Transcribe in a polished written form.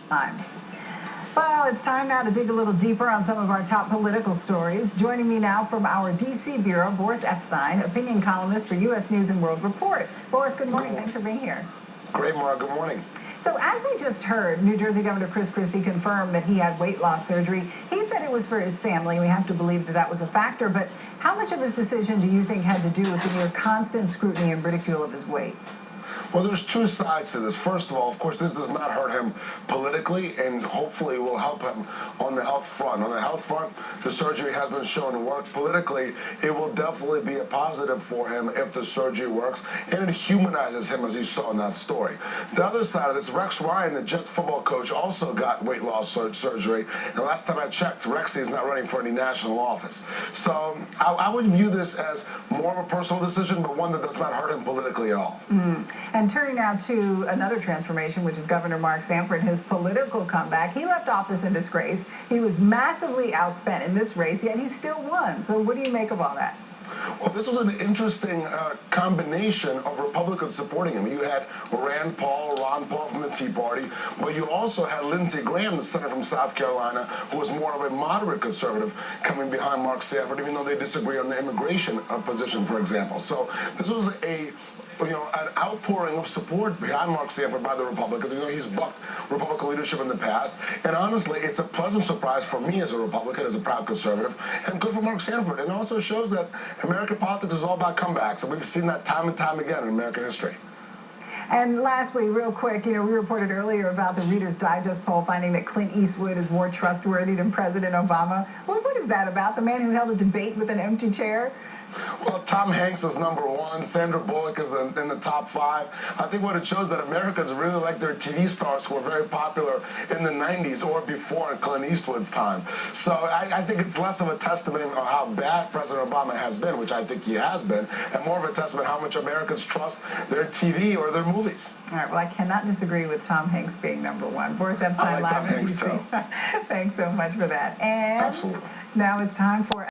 Time. Well, it's time now to dig a little deeper on some of our top political stories. Joining me now from our D.C. bureau, Boris Epshteyn, opinion columnist for U.S. News and World Report. Boris, good morning. Thanks for being here. Great, Mara. Good morning. So as we just heard, New Jersey Governor Chris Christie confirmed that he had weight loss surgery. He said it was for his family. We have to believe that that was a factor. But how much of his decision do you think had to do with the near constant scrutiny and ridicule of his weight? Well, there's two sides to this. First of all, of course, this does not hurt him politically, and hopefully will help him on the health front. On the health front, the surgery has been shown to work. Politically, it will definitely be a positive for him if the surgery works, and it humanizes him, as you saw in that story. The other side of this, Rex Ryan, the Jets football coach, also got weight loss surgery, and last time I checked, Rexy is not running for any national office. So I would view this as more of a personal decision, but one that does not hurt him politically at all. And turning now to another transformation, which is Governor Mark Sanford, his political comeback. He left office in disgrace. He was massively outspent in this race, yet he still won. So what do you make of all that? Well, this was an interesting combination of Republicans supporting him. You had Ron Paul from the Tea Party, but you also had Lindsey Graham, the senator from South Carolina, who was more of a moderate conservative, coming behind Mark Sanford, even though they disagree on the immigration position, for example. So this was an outpouring of support behind Mark Sanford by the Republicans. You know, he's bucked Republican leadership in the past, and honestly, it's a pleasant surprise for me as a Republican, as a proud conservative, and good for Mark Sanford. And also shows that American politics is all about comebacks, and we've seen that time and time again in American history. And lastly, real quick, we reported earlier about the Reader's Digest poll finding that Clint Eastwood is more trustworthy than President Obama. Well, what is that about? The man who held a debate with an empty chair? Well, Tom Hanks is #1. Sandra Bullock is in the top 5. I think what it shows that Americans really like their TV stars who were very popular in the 90s or before in Clint Eastwood's time. So I think it's less of a testament of how bad President Obama has been, which I think he has been, and more of a testament how much Americans trust their TV or their movies. All right, well, I cannot disagree with Tom Hanks being #1. Boris Epshteyn, I like Tom live in Hanks, DC. too. Thanks so much for that. And Absolutely. Now it's time for